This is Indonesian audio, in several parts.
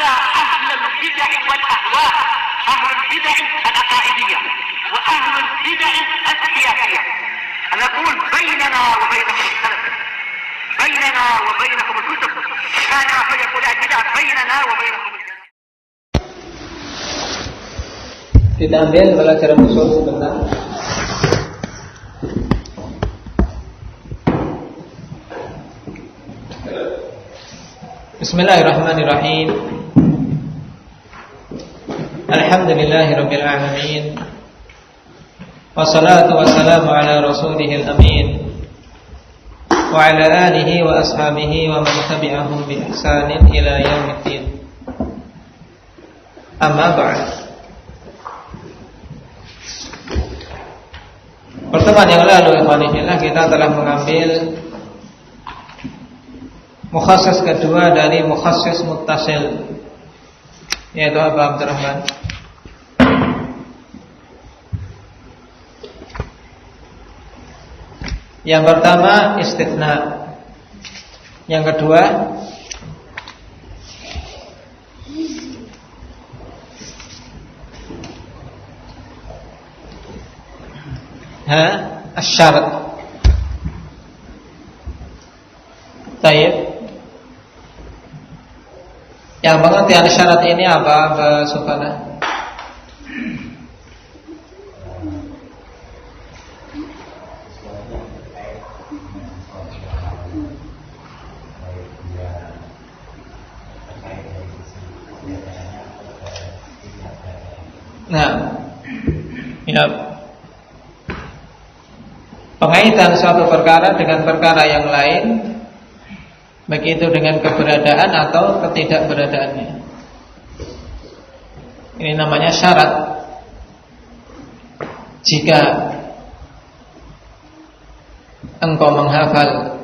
حتى أهل البدع والأهواء، أهل البدع العقائدية وأهل البدع السياسية. أنا أقول بيننا وبينكم السلف، بيننا وبينكم الكتب، كان فيقول البدع بيننا وبينكم السلف. Kita ambil pelajaran usul sebentar. Bismillahirrahmanirrahim. Alhamdulillahirabbil alamin. Wassalatu wassalamu ala rasulihil amin wa ala alihi wa ashabihi wa man tabi'ahum bi ihsanin ila yaumiddin. Amma ba'd. Pertemuan yang lalu ikhwanillah kita telah mengambil mukhassis kedua dari mukhassis muttasil, yaitu apa, Abdurrahman? Yang pertama istitsna, yang kedua asyarat. Baik. Yang pengertian syarat ini apa, Mbak Sufana? Nah, ya. Pengaitan suatu perkara dengan perkara yang lain, begitu dengan keberadaan atau ketidakberadaannya. Ini namanya syarat. Jika engkau menghafal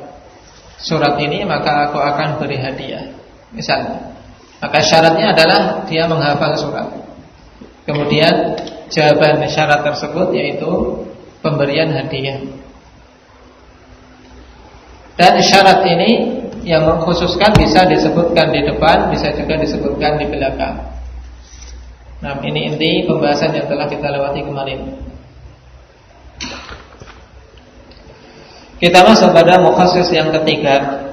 surat ini, maka aku akan beri hadiah, misalnya. Maka syaratnya adalah dia menghafal surat. Kemudian jawaban syarat tersebut yaitu pemberian hadiah. Dan syarat ini yang mengkhususkan bisa disebutkan di depan, bisa juga disebutkan di belakang. Nah, ini inti pembahasan yang telah kita lewati kemarin. Kita masuk pada mukhassis yang ketiga.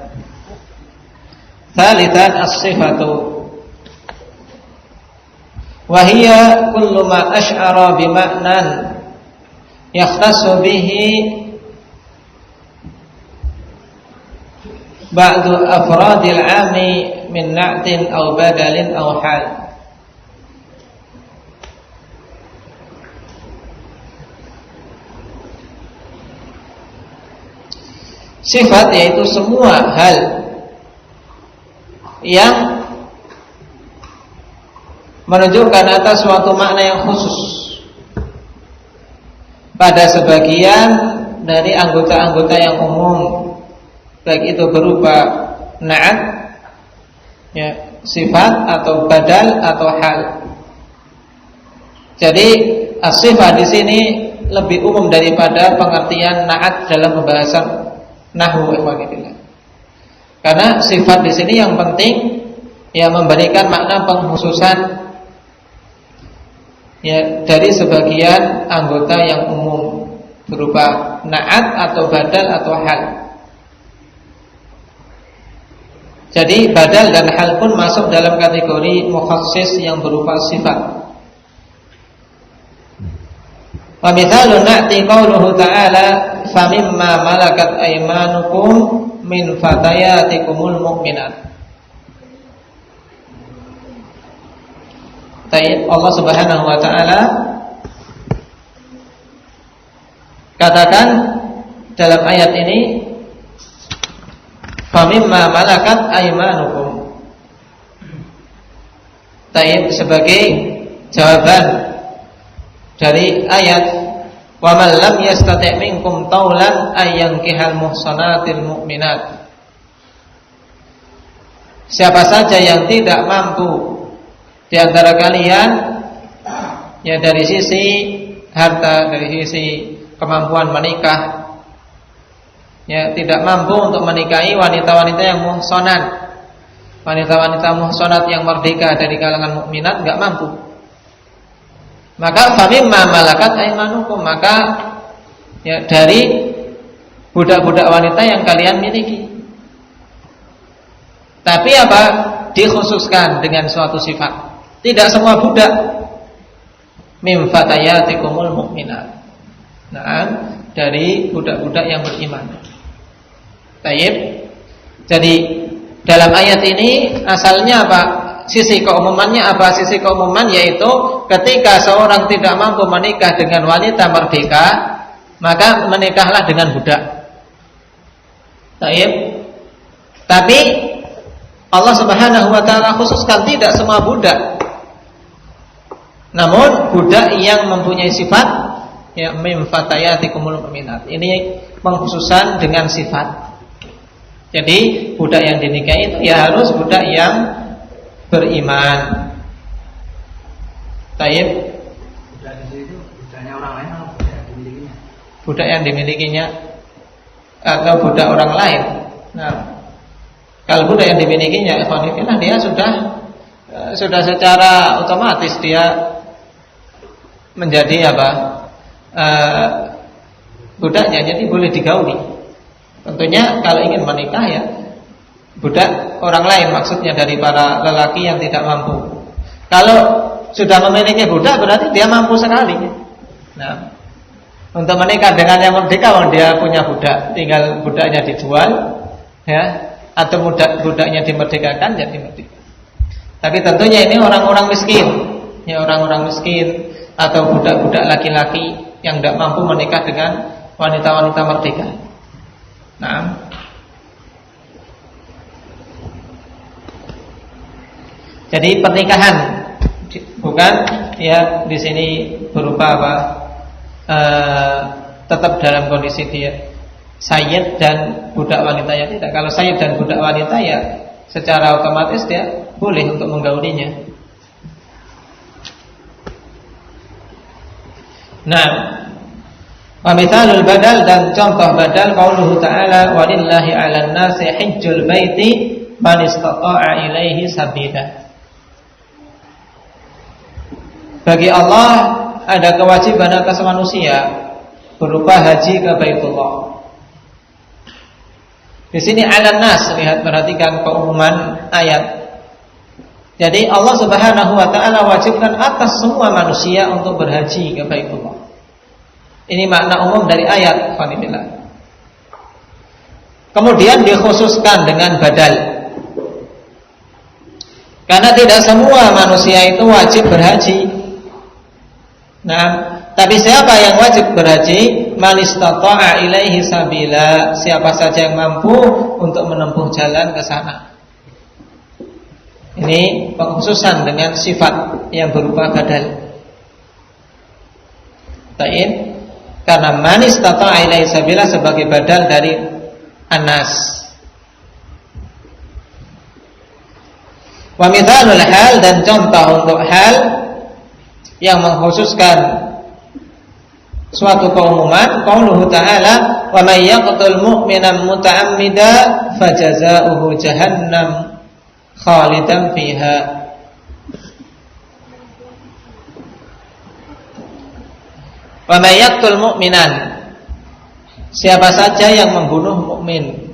Tsalitsan as-sifatu. Wa hiya kullu ma asy'ara bi ma'nan yakhtassu bihi ba'du afradil 'ami min na'tin aw badalin aw hal. Sifat yaitu semua hal yang menunjukkan atas suatu makna yang khusus pada sebagian dari anggota-anggota yang umum, baik itu berupa na'at, ya, sifat atau badal atau hal. Jadi as-sifat di sini lebih umum daripada pengertian na'at dalam pembahasan nahwu ikhwanillah. Karena sifat di sini yang penting ya memberikan makna pengkhususan ya dari sebagian anggota yang umum berupa na'at atau badal atau hal. Jadi badal dan hal pun masuk dalam kategori mukhassis yang berupa sifat. Wa mithalun na'ti qauluhu ta'ala famimma malakat aymanukum min fatayatikumul mu'minat. Allah Subhanahu wa ta'ala katakan dalam ayat ini famimma malakat aymanukum, sebagai jawaban dari ayat wa man lam yastati' minkum taulan ayyankihal muhsanatil mu'minat. Siapa saja yang tidak mampu di antara kalian ya dari sisi harta, dari sisi kemampuan menikah, ya tidak mampu untuk menikahi wanita-wanita yang muhsanat, wanita-wanita muhsanat yang merdeka dari kalangan mukminat enggak mampu. Maka famimma malakat aymanukum, maka ya dari budak-budak wanita yang kalian miliki. Tapi apa? Dikhususkan dengan suatu sifat. Tidak semua budak. Mim fatayatikumul mu'minat. Nah, dari budak-budak yang beriman. Taib. Jadi dalam ayat ini asalnya apa? Sisi keumumannya apa? Sisi keumuman yaitu ketika seorang tidak mampu menikah dengan wanita merdeka, maka menikahlah dengan budak. Taib. Tapi Allah Subhanahu wa taala khususkan tidak semua budak. Namun budak yang mempunyai sifat ya mim fatayatikumul mu'minat. Ini pengkhususan dengan sifat. Jadi budak yang dinikahi itu ya harus budak yang beriman. Taib. Budak itu budaknya orang lain atau budak yang dimilikinya? Budak yang dimilikinya atau budak orang lain. Nah, kalau budak yang dimilikinya ikhwanifillah, dia sudah secara otomatis dia menjadi apa? Budaknya, jadi boleh digauli. Tentunya kalau ingin menikah ya budak orang lain, maksudnya dari para lelaki yang tidak mampu. Kalau sudah memiliki budak berarti dia mampu sekali. Nah, untuk menikah dengan yang merdeka, dia punya budak, tinggal budaknya dijual, ya, atau budaknya dimerdekakan jadi merdeka. Tapi tentunya ini orang-orang miskin, ya orang-orang miskin atau budak-budak laki-laki yang tidak mampu menikah dengan wanita-wanita merdeka. Nah, jadi pernikahan bukan ya di sini berupa apa? Tetap dalam kondisi dia sayyid dan budak wanitanya tidak. Kalau sayyid dan budak wanita ya secara otomatis dia boleh untuk menggaulinya. Nah, wa mithalul badal, dan contoh badal qauluhu ta'ala walillahi 'alan nasi hajjul baiti man istata'a ilaihi sabila. Bagi Allah ada kewajiban atas manusia berupa haji ke Baitullah. Di sini 'alan nas, lihat perhatikan keumuman ayat. Jadi Allah Subhanahu wa taala wajibkan atas semua manusia untuk berhaji ke Baitullah. Ini makna umum dari ayat qanibillah. Kemudian dikhususkan dengan badal. Karena tidak semua manusia itu wajib berhaji. Nah, tapi siapa yang wajib berhaji? Man istata'a ilaihi sabila, siapa saja yang mampu untuk menempuh jalan ke sana. Ini pengkhususan dengan sifat yang berupa badal. Ta'in. Karena man istata'a ilaihi sabila sebagai badal dari anas. Wa mithalul hal, dan contoh untuk hal yang mengkhususkan suatu keumuman, qauluhu ta'ala wa may yaqtul mu'minan muta'ammida fajazaohu jahannam khalidan fiha. Wa may yaqtul mu'minan, siapa saja yang membunuh mukmin.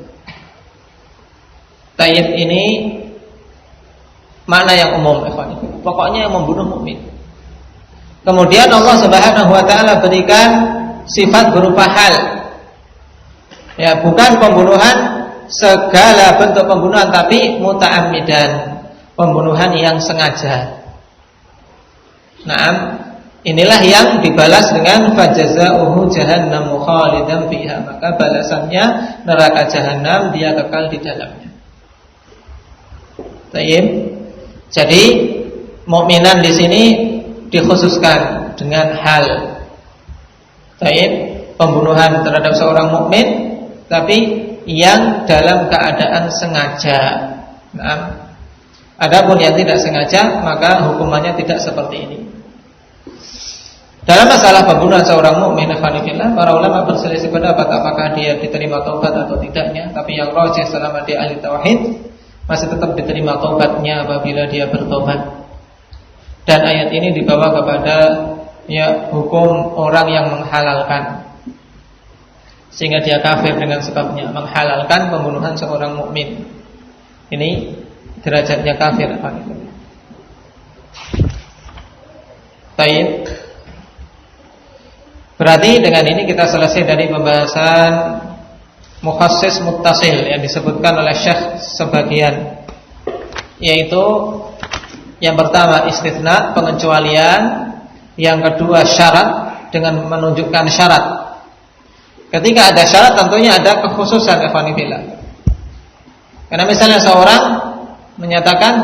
Tayyib ini makna yang umum, ikhwan. Pokoknya yang membunuh mukmin. Kemudian Allah Subhanahu wa taala berikan sifat berupa hal. Ya, bukan pembunuhan segala bentuk pembunuhan, tapi muta'ammidan, pembunuhan yang sengaja. Naam, inilah yang dibalas dengan fajazaohu jahannam khalidan fiha, maka balasannya neraka jahanam, dia kekal di dalamnya. Baik. Jadi mukminan di sini dikhususkan dengan hal. Baik, pembunuhan terhadap seorang mukmin tapi yang dalam keadaan sengaja. Nah, adapun yang tidak sengaja maka hukumannya tidak seperti ini. Dalam masalah pembunuhan seorang mukmin, para ulama berselisih pendapat apakah dia diterima taubat atau tidaknya. Tapi yang rajih selama dia ahli tauhid, masih tetap diterima taubatnya apabila dia bertobat. Dan ayat ini dibawa kepada hukum orang yang menghalalkan, sehingga dia kafir dengan sebabnya, menghalalkan pembunuhan seorang mukmin. Ini derajatnya kafir. Baik. Berarti dengan ini kita selesai dari pembahasan mukhassis muttasil yang disebutkan oleh Syekh sebagian, yaitu yang pertama istitsna, pengecualian. Yang kedua syarat, dengan menunjukkan syarat. Ketika ada syarat tentunya ada kekhususan, ikhwanillah. Karena misalnya seorang menyatakan,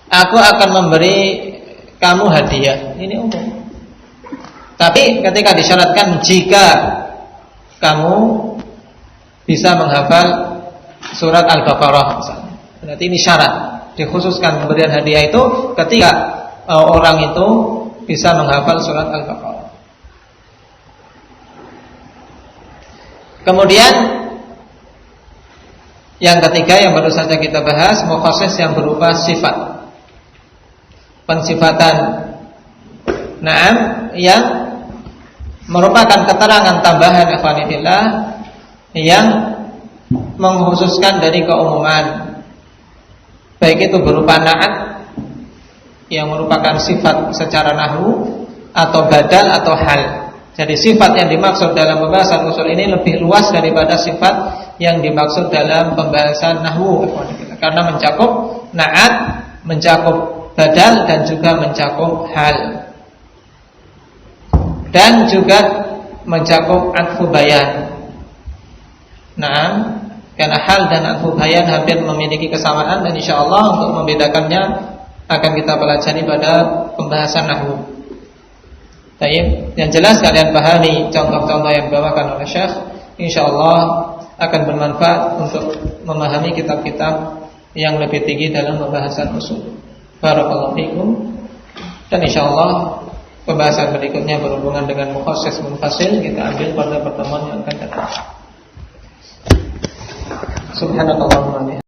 aku akan memberi kamu hadiah, ini umum. Tapi ketika disyaratkan jika kamu bisa menghafal surat Al-Baqarah misalnya, berarti ini syarat. Dikhususkan pemberian hadiah itu ketika orang itu bisa menghafal surat Al-Baqarah. Kemudian yang ketiga yang baru saja kita bahas, mukhassis yang berupa sifat, pensifatan. Naam, yang merupakan keterangan tambahan ikhwanillah yang mengkhususkan dari keumuman, baik itu berupa na'at yang merupakan sifat secara nahwu, atau badal atau hal. Jadi sifat yang dimaksud dalam pembahasan usul ini lebih luas daripada sifat yang dimaksud dalam pembahasan nahwu, karena mencakup na'at, mencakup badal, dan juga mencakup hal, dan juga mencakup atfu bayan. Nah, karena hal dan atfu bayan hampir memiliki kesamaan, dan insyaallah untuk membedakannya akan kita pelajari pada pembahasan nahwu. Baik, yang jelas kalian pahami contoh-contoh yang dibawakan oleh Syekh, insyaallah akan bermanfaat untuk memahami kitab-kitab yang lebih tinggi dalam pembahasan usul. Barakallahu fikum. Dan insyaallah pembahasan berikutnya berhubungan dengan mukhassis munfasil, kita ambil pada pertemuan yang akan datang. Subhanallah.